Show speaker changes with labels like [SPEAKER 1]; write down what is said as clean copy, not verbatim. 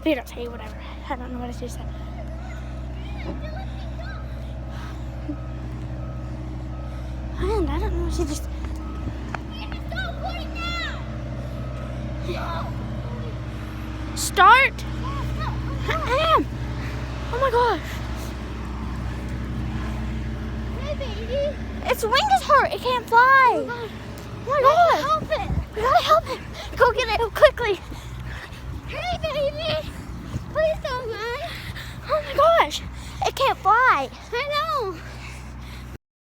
[SPEAKER 1] Peter, hey, whatever. I don't know what I just said. Man, I don't know what she just. Start? I am. Oh my gosh.
[SPEAKER 2] Hey, baby.
[SPEAKER 1] Its wing is hurt. It can't fly.
[SPEAKER 2] Oh
[SPEAKER 1] my god.
[SPEAKER 2] Help it.
[SPEAKER 1] We gotta help it.